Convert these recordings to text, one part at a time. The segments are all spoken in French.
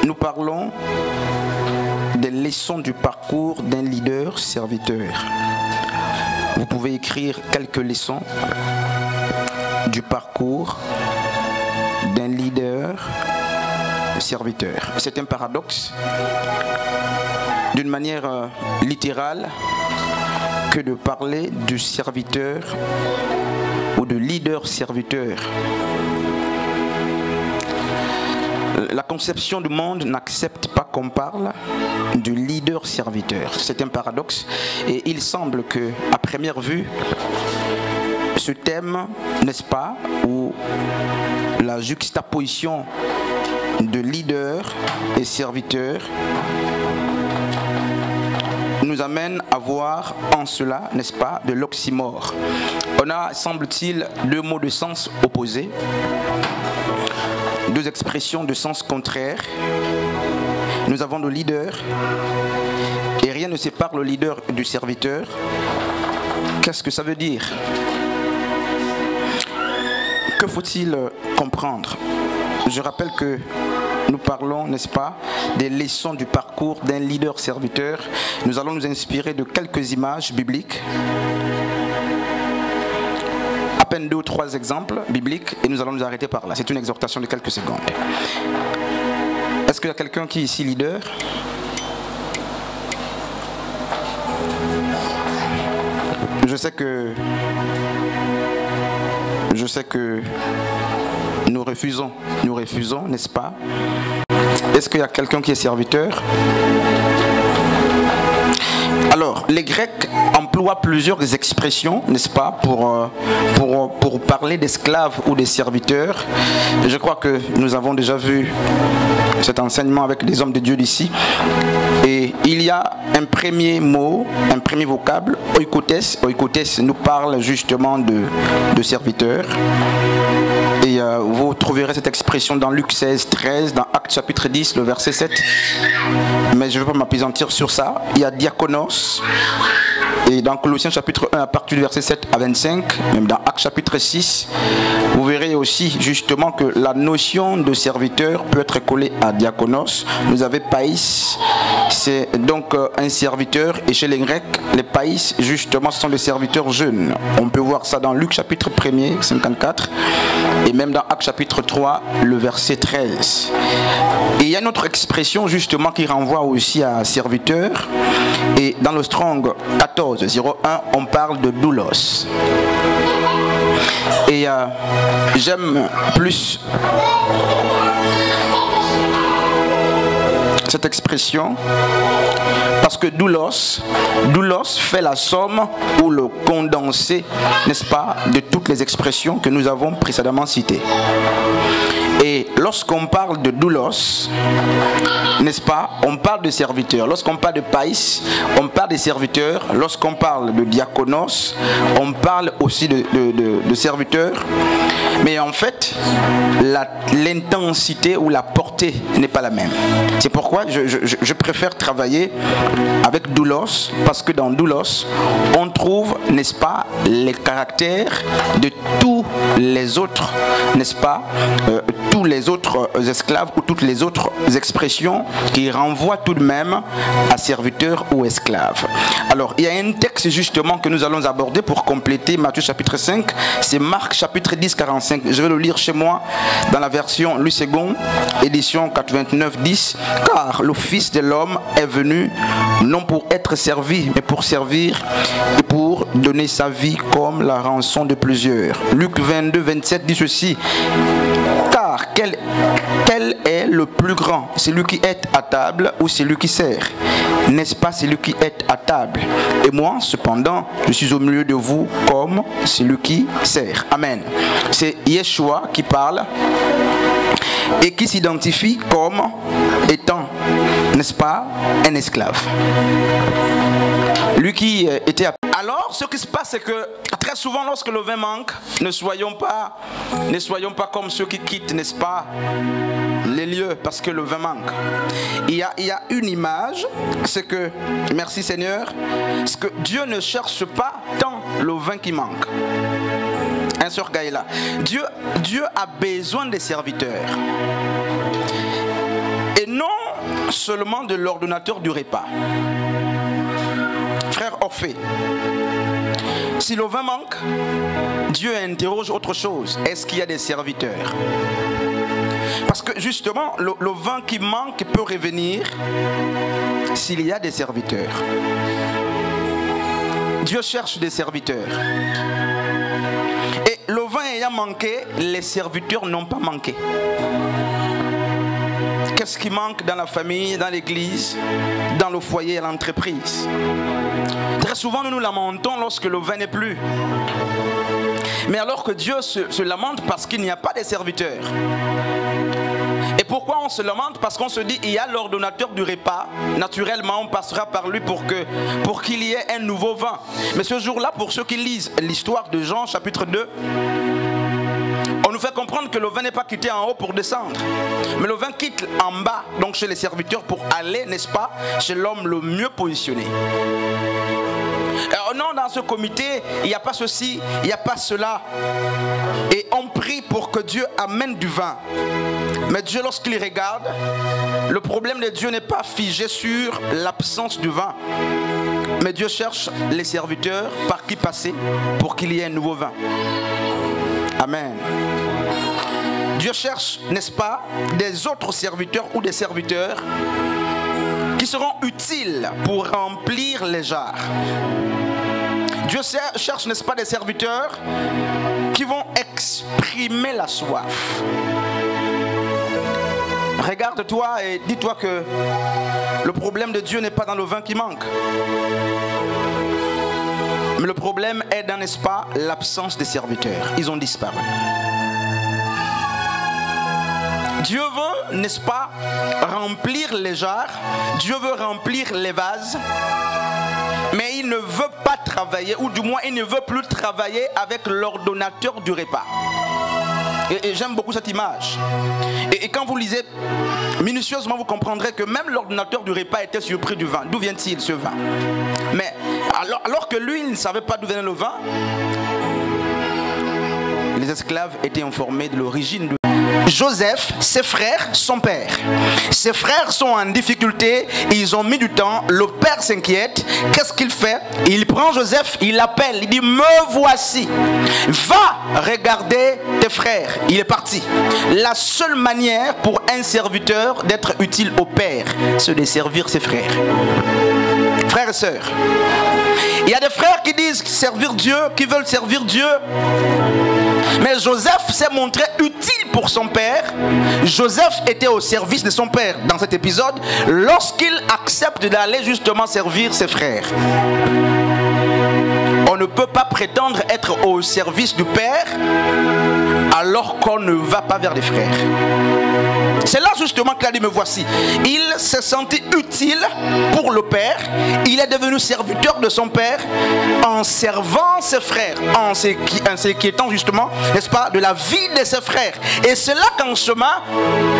nous parlons des leçons du parcours d'un leader serviteur. Vous pouvez écrire quelques leçons du parcours d'un leader serviteur. C'est un paradoxe, d'une manière littérale, que de parler du serviteur ou de leader serviteur. La conception du monde n'accepte pas qu'on parle du leader serviteur. C'est un paradoxe et il semble que, à première vue, ce thème, n'est-ce pas, ou la juxtaposition de leader et serviteur nous amène à voir en cela, n'est-ce pas, de l'oxymore. On a, semble-t-il, deux mots de sens opposés, deux expressions de sens contraire. Nous avons le leader et rien ne sépare le leader du serviteur. Qu'est-ce que ça veut dire? Que faut-il comprendre? Je rappelle que nous parlons, n'est-ce pas, des leçons du parcours d'un leader serviteur. Nous allons nous inspirer de quelques images bibliques. À peine 2 ou 3 exemples bibliques et nous allons nous arrêter par là. C'est une exhortation de quelques secondes. Est-ce qu'il y a quelqu'un qui est ici leader? Je sais que nous refusons, n'est-ce pas? Est-ce qu'il y a quelqu'un qui est serviteur? Alors, les Grecs emploient plusieurs expressions, n'est-ce pas, pour parler d'esclaves ou des serviteurs. Je crois que nous avons déjà vu cet enseignement avec les hommes de Dieu d'ici. Et il y a un premier mot, un premier vocable, oikotes. Oikotes nous parle justement de serviteurs. Et vous trouverez cette expression dans Luc 16, 13, dans Actes chapitre 10, le verset 7. Mais je ne vais pas m'appesantir sur ça. Il y a diakonos. Et dans Colossiens chapitre 1, à partir du verset 7 à 25, même dans Actes chapitre 6, vous verrez aussi justement que la notion de serviteur peut être collée à diakonos. Vous avez païs, c'est donc un serviteur, et chez les Grecs, les païs, justement, ce sont des serviteurs jeunes. On peut voir ça dans Luc chapitre 1er, 54, et même dans Actes chapitre 3, le verset 13. Et il y a une autre expression justement qui renvoie aussi à serviteur, et dans le Strong 14:01, on parle de doulos. Et j'aime plus cette expression parce que doulos fait la somme ou le condensé, n'est-ce pas, de toutes les expressions que nous avons précédemment citées. Et lorsqu'on parle de doulos, n'est-ce pas, on parle de serviteurs. Lorsqu'on parle de païs, on parle des serviteurs. Lorsqu'on parle de diakonos, on parle aussi de serviteurs. Mais en fait, l'intensité ou la portée n'est pas la même. C'est pourquoi je préfère travailler avec doulos, parce que dans doulos, on trouve, n'est-ce pas, les caractères de tous les autres, n'est-ce pas, tous les autres esclaves ou toutes les autres expressions qui renvoient tout de même à serviteur ou esclave. Alors, il y a un texte justement que nous allons aborder pour compléter Matthieu chapitre 5, c'est Marc chapitre 10, 45. Je vais le lire chez moi dans la version Louis II, édition 89-10. Car le Fils de l'homme est venu non pour être servi, mais pour servir et pour donner sa vie comme la rançon de plusieurs. Luc 22, 27 dit ceci. Car quel est le plus grand? Celui qui est à table ou celui qui sert? N'est-ce pas celui qui est à table? Et moi, cependant, je suis au milieu de vous comme celui qui sert. Amen. C'est Yeshua qui parle et qui s'identifie comme étant, n'est-ce pas, un esclave. Lui qui était à... Alors, ce qui se passe, c'est que très souvent, lorsque le vin manque, ne soyons pas comme ceux qui quittent, n'est-ce pas, les lieux parce que le vin manque. Il y a une image, c'est que, merci Seigneur, c'est que Dieu ne cherche pas tant le vin qui manque. Un sœur Gaïla. Dieu a besoin des serviteurs. Et non seulement de l'ordonnateur du repas. Frère Orphée, si le vin manque, Dieu interroge autre chose. Est-ce qu'il y a des serviteurs? Parce que justement, le vin qui manque peut revenir s'il y a des serviteurs. Dieu cherche des serviteurs. Et le vin ayant manqué, les serviteurs n'ont pas manqué. Qu'est-ce qui manque dans la famille, dans l'église, dans le foyer, à l'entreprise? Très souvent, nous nous lamentons lorsque le vin n'est plus. Mais alors que Dieu se lamente parce qu'il n'y a pas de serviteurs. Et pourquoi on se lamente? Parce qu'on se dit, il y a l'ordonnateur du repas. Naturellement, on passera par lui pour qu'il y ait un nouveau vin. Mais ce jour-là, pour ceux qui lisent l'histoire de Jean, chapitre 2, on nous fait comprendre que le vin n'est pas quitté en haut pour descendre. Mais le vin quitte en bas, donc chez les serviteurs, pour aller, n'est-ce pas, chez l'homme le mieux positionné. Alors non, dans ce comité, il n'y a pas ceci, il n'y a pas cela. Et on prie pour que Dieu amène du vin. Mais Dieu, lorsqu'il regarde, le problème de Dieu n'est pas figé sur l'absence du vin. Mais Dieu cherche les serviteurs par qui passer pour qu'il y ait un nouveau vin. Amen. Dieu cherche, n'est-ce pas, des autres serviteurs ou des serviteurs qui seront utiles pour remplir les jarres. Dieu cherche, n'est-ce pas, des serviteurs qui vont exprimer la soif. Regarde-toi et dis-toi que le problème de Dieu n'est pas dans le vin qui manque. Mais le problème est dans, n'est-ce pas, l'absence des serviteurs. Ils ont disparu. Dieu veut, n'est-ce pas, remplir les jarres. Dieu veut remplir les vases. Mais il ne veut pas travailler, ou du moins il ne veut plus travailler avec l'ordonnateur du repas. Et j'aime beaucoup cette image. Et quand vous lisez minutieusement, vous comprendrez que même l'ordonnateur du repas était surpris du vin. D'où vient-il ce vin? Mais alors que lui, il ne savait pas d'où venait le vin, les esclaves étaient informés de l'origine du Joseph, ses frères, son père. Ses frères sont en difficulté, ils ont mis du temps, le père s'inquiète. Qu'est-ce qu'il fait? Il prend Joseph, il l'appelle, il dit, me voici, va regarder tes frères. Il est parti. La seule manière pour un serviteur d'être utile au père, c'est de servir ses frères. Frères et sœurs, il y a des frères qui disent servir Dieu, qui veulent servir Dieu. Mais Joseph s'est montré utile pour son père. Joseph était au service de son père dans cet épisode lorsqu'il accepte d'aller justement servir ses frères. On ne peut pas prétendre être au service du père alors qu'on ne va pas vers les frères. C'est là justement qu'il a dit, me voici. Il s'est senti utile pour le père. Il est devenu serviteur de son père en servant ses frères, en s'inquiétant justement, n'est-ce pas, de la vie de ses frères. Et c'est là qu'en chemin,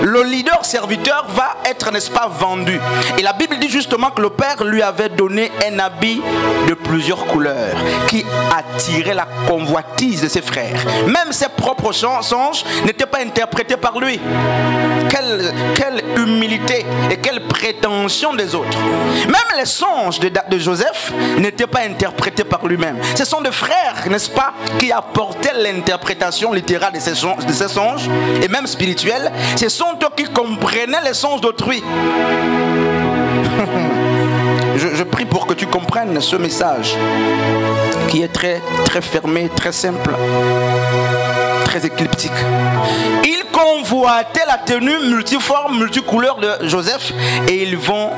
le leader serviteur va être, n'est-ce pas, vendu. Et la Bible dit justement que le père lui avait donné un habit de plusieurs couleurs qui attirait la convoitise de ses frères. Même ses propres songes n'étaient pas interprétés par lui. Quelle humilité et quelle prétention des autres. Même les songes de Joseph n'étaient pas interprétés par lui-même. Ce sont des frères, n'est-ce pas, qui apportaient l'interprétation littérale de ces songes et même spirituelle. Ce sont eux qui comprenaient les songes d'autrui. Je prie pour que tu comprennes ce message qui est très, très fermé, très simple, très écliptique. Ils convoitaient la tenue multiforme, multicouleur de Joseph et ils vont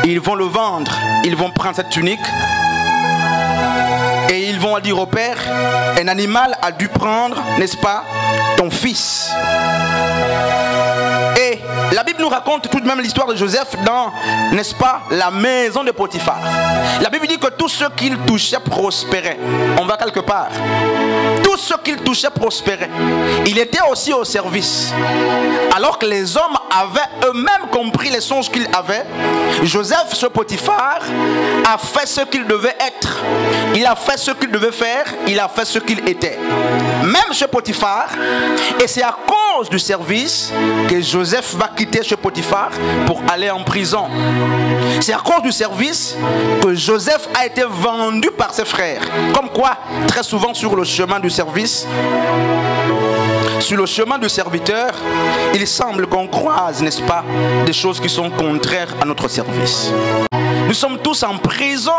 le vendre. Ils vont prendre cette tunique et ils vont dire au père, un animal a dû prendre, n'est-ce pas, ton fils. Et la Bible nous raconte tout de même l'histoire de Joseph dans, n'est-ce pas, la maison de Potiphar. La Bible dit que tout ce qu'il touchait prospérait. On va quelque part. Tout ce qu'il touchait prospérait. Il était aussi au service. Alors que les hommes avaient eux-mêmes compris les songes qu'ils avaient, Joseph, ce Potiphar, a fait ce qu'il devait être. Il a fait ce qu'il devait faire. Il a fait ce qu'il était. Même chez Potiphar, et c'est à cause cause du service que Joseph va quitter chez Potiphar pour aller en prison. C'est à cause du service que Joseph a été vendu par ses frères. Comme quoi, très souvent sur le chemin du service, sur le chemin du serviteur, il semble qu'on croise, n'est-ce pas, des choses qui sont contraires à notre service. Nous sommes tous en prison.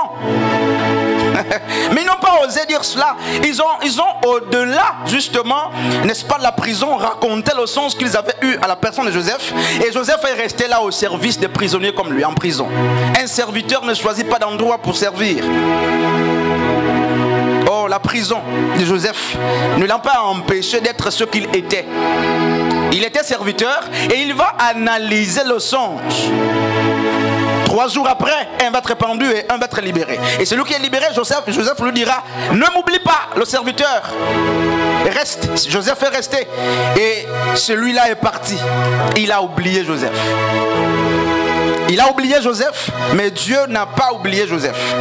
Mais ils n'ont pas osé dire cela. Ils ont au-delà, justement, n'est-ce pas, de la prison, raconté le sens qu'ils avaient eu à la personne de Joseph. Et Joseph est resté là au service des prisonniers comme lui, en prison. Un serviteur ne choisit pas d'endroit pour servir. Oh, la prison de Joseph ne l'a pas empêché d'être ce qu'il était. Il était serviteur et il va analyser le songe. 3 jours après, un va être pendu et un va être libéré. Et celui qui est libéré, Joseph lui dira, ne m'oublie pas, le serviteur. Reste. Joseph est resté. Et celui-là est parti. Il a oublié Joseph. Il a oublié Joseph, mais Dieu n'a pas oublié Joseph.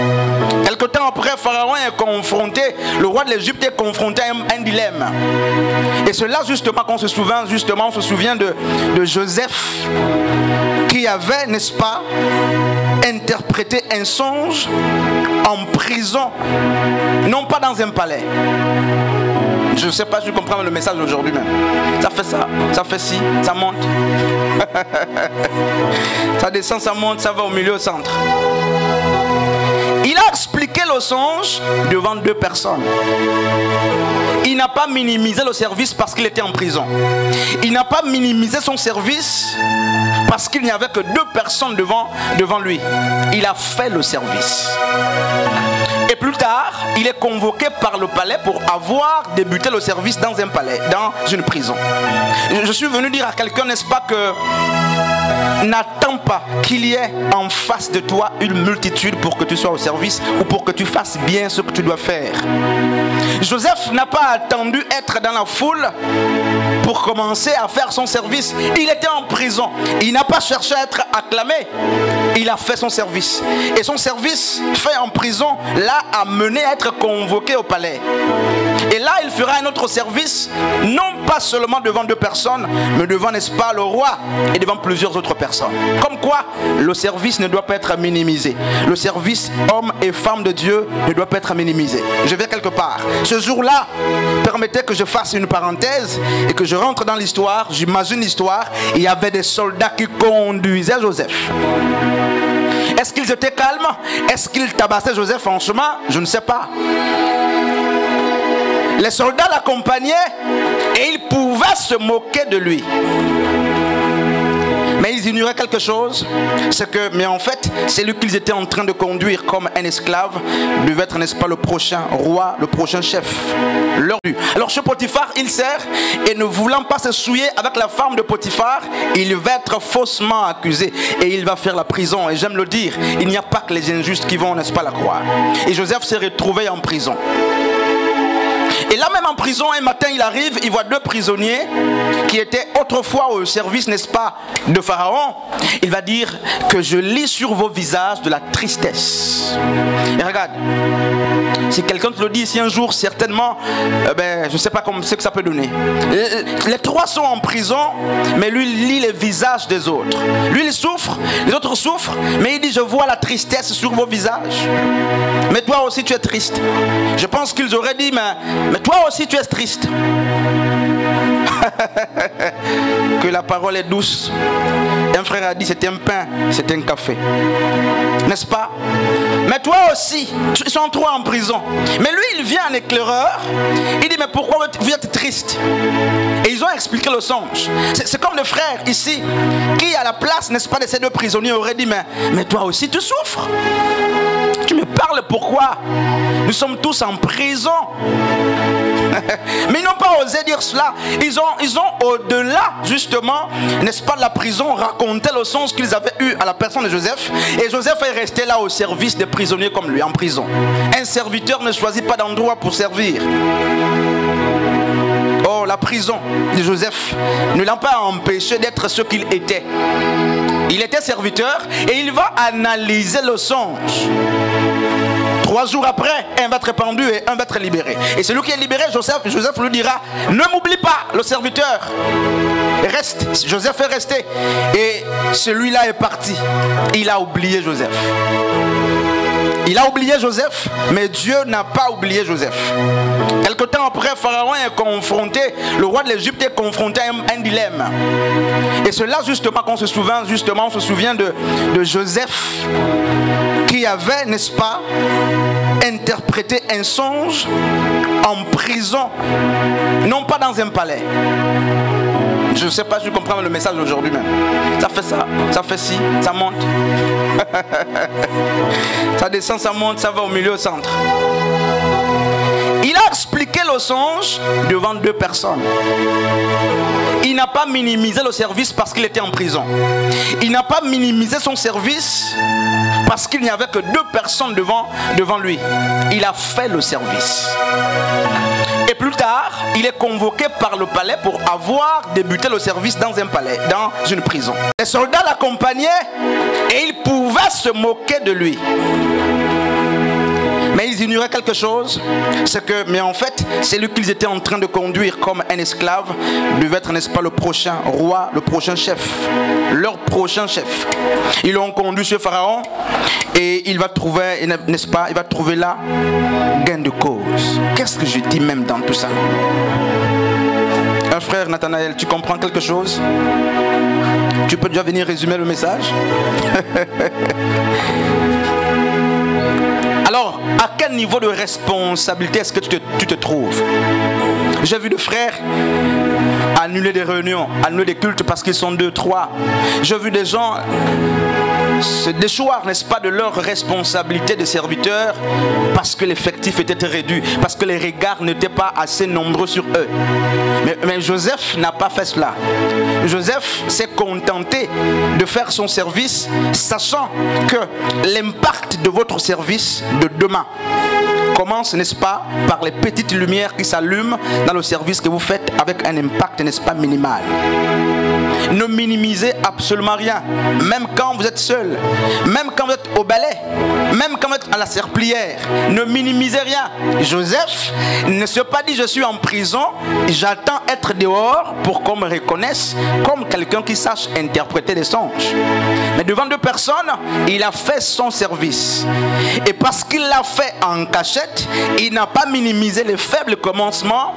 Quelque temps après, Pharaon est confronté, le roi de l'Égypte est confronté à un dilemme. Et cela, justement, on se souvient de Joseph qui avait, n'est-ce pas, interprété un songe en prison, non pas dans un palais. Je ne sais pas si tu comprends le message aujourd'hui même. Ça fait ça, ça fait ci, ça monte. Ça descend, ça monte, ça va au milieu, au centre. Il a expliqué le songe devant 2 personnes. Il n'a pas minimisé le service parce qu'il était en prison. Il n'a pas minimisé son service parce qu'il n'y avait que 2 personnes devant lui. Il a fait le service. Et plus tard, il est convoqué par le palais pour avoir débuté le service dans un palais, dans une prison. Je suis venu dire à quelqu'un, n'est-ce pas, que n'attends pas qu'il y ait en face de toi une multitude pour que tu sois au service ou pour que tu fasses bien ce que tu dois faire. Joseph n'a pas attendu être dans la foule pour commencer à faire son service. Il était en prison. Il n'a pas cherché à être acclamé. Il a fait son service. Et son service fait en prison l'a amené à être convoqué au palais. Et là, il fera un autre service, non pas seulement devant 2 personnes, mais devant, n'est-ce pas, le roi et devant plusieurs autres personnes. Comme quoi, le service ne doit pas être minimisé. Le service homme et femme de Dieu ne doit pas être minimisé. Je vais quelque part. Ce jour-là, permettez que je fasse une parenthèse et que je rentre dans l'histoire. J'imagine l'histoire. Il y avait des soldats qui conduisaient Joseph. Est-ce qu'ils étaient calmes? Est-ce qu'ils tabassaient Joseph en chemin? Je ne sais pas. Les soldats l'accompagnaient et ils pouvaient se moquer de lui. Mais ils ignoraient quelque chose, c'est que, mais en fait, c'est lui qu'ils étaient en train de conduire comme un esclave, devait être, n'est-ce pas, le prochain roi, le prochain chef. Alors chez Potiphar, il sert et ne voulant pas se souiller avec la femme de Potiphar, il va être faussement accusé et il va faire la prison. Et j'aime le dire, il n'y a pas que les injustes qui vont, n'est-ce pas, la croire. Et Joseph s'est retrouvé en prison. Et là même en prison, un matin il arrive, il voit 2 prisonniers qui étaient autrefois au service, n'est-ce pas, de Pharaon. Il va dire que je lis sur vos visages de la tristesse. Et regarde, si quelqu'un te le dit ici un jour, certainement, je ne sais pas ce que ça peut donner. Les 3 sont en prison, mais lui lit les visages des autres. Lui il souffre, les autres souffrent, mais il dit je vois la tristesse sur vos visages. Mais toi aussi tu es triste. Je pense qu'ils auraient dit mais toi aussi tu es triste. Que la parole est douce. Un frère a dit c'est un pain, c'est un café. N'est-ce pas? Mais toi aussi, ils sont 3 en prison. Mais lui il vient en éclaireur. Il dit mais pourquoi vous êtes triste? Et ils ont expliqué le songe. C'est comme le frère ici qui à la place, n'est-ce pas, de ces 2 prisonniers aurait dit mais toi aussi tu souffres. Tu me parles pourquoi? Nous sommes tous en prison. Mais ils n'ont pas osé dire cela. Ils ont au-delà, justement, n'est-ce pas, de la prison, raconté le sens qu'ils avaient eu à la personne de Joseph. Et Joseph est resté là au service des prisonniers comme lui, en prison. Un serviteur ne choisit pas d'endroit pour servir. Oh, la prison de Joseph ne l'a pas empêché d'être ce qu'il était. Il était serviteur et il va analyser le songe. 3 jours après, un va être pendu et un va être libéré. Et celui qui est libéré, Joseph lui dira, ne m'oublie pas, le serviteur. Reste. Joseph est resté. Et celui-là est parti. Il a oublié Joseph. Il a oublié Joseph, mais Dieu n'a pas oublié Joseph. Quelque temps après, Pharaon est confronté, le roi de l'Égypte est confronté à un dilemme. Et c'est là justement qu'on se souvient, on se souvient de Joseph qui avait, n'est-ce pas, interprété un songe en prison, non pas dans un palais. Je ne sais pas si je comprends le message aujourd'hui même. Ça fait ça, ça fait ci, ça monte. Ça descend, ça monte, ça va au milieu, au centre. Il a expliqué le songe devant 2 personnes. Il n'a pas minimisé le service parce qu'il était en prison. Il n'a pas minimisé son service parce qu'il n'y avait que 2 personnes devant lui. Il a fait le service. Et plus tard, il est convoqué par le palais pour avoir débuté le service dans un palais, dans une prison. Les soldats l'accompagnaient et ils pouvaient se moquer de lui. Mais ils ignoraient quelque chose, c'est que, mais en fait, c'est lui qu'ils étaient en train de conduire comme un esclave, devait être, n'est-ce pas, le prochain roi, le prochain chef, leur prochain chef. Ils l'ont conduit chez Pharaon et il va trouver, n'est-ce pas, il va trouver là gain de cause. Qu'est-ce que je dis même dans tout ça? Un frère Nathanaël, tu comprends quelque chose? Tu peux déjà venir résumer le message? Alors, à quel niveau de responsabilité est-ce que tu te trouves? J'ai vu des frères annuler des réunions, annuler des cultes parce qu'ils sont 2, 3. J'ai vu des gens se déchoir, n'est-ce pas, de leur responsabilité de serviteurs parce que l'effectif était réduit, parce que les regards n'étaient pas assez nombreux sur eux. Mais Joseph n'a pas fait cela. Joseph s'est contenté de faire son service, sachant que l'impact de votre service de demain commence, n'est-ce pas, par les petites lumières qui s'allument dans le service que vous faites avec un impact, n'est-ce pas, minimal. Ne minimisez absolument rien, même quand vous êtes seul, même quand vous êtes au balai, même quand vous êtes à la serpillière. Ne minimisez rien. Joseph ne s'est pas dit je suis en prison, j'attends être dehors pour qu'on me reconnaisse comme quelqu'un qui sache interpréter des songes. Mais devant 2 personnes, il a fait son service. Et parce qu'il l'a fait en cachette, il n'a pas minimisé les faibles commencements.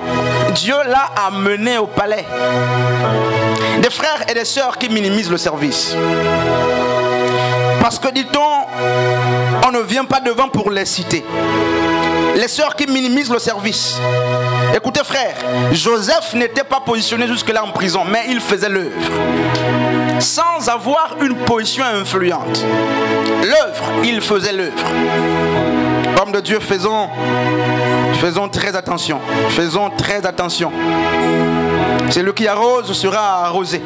Dieu l'a amené au palais. Des frères et des sœurs qui minimisent le service. Parce que, dit-on, on ne vient pas devant pour les citer. Les sœurs qui minimisent le service. Écoutez frère, Joseph n'était pas positionné jusque-là en prison, mais il faisait l'œuvre. Sans avoir une position influente. L'œuvre, il faisait l'œuvre. Hommes de Dieu, faisons très attention. Faisons très attention. Celui qui arrose sera arrosé.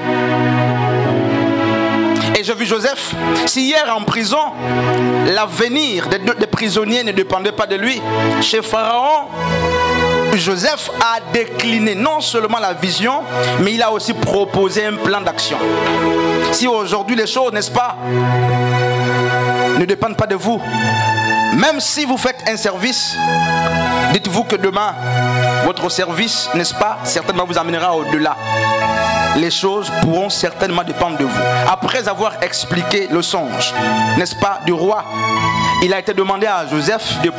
Et j'ai vu Joseph, si hier en prison, l'avenir des prisonniers ne dépendait pas de lui, chez Pharaon, Joseph a décliné non seulement la vision, mais il a aussi proposé un plan d'action. Si aujourd'hui les choses, n'est-ce pas, ne dépendent pas de vous, même si vous faites un service, dites-vous que demain, votre service, n'est-ce pas, certainement vous amènera au-delà. Les choses pourront certainement dépendre de vous. Après avoir expliqué le songe, n'est-ce pas, du roi, il a été demandé à Joseph de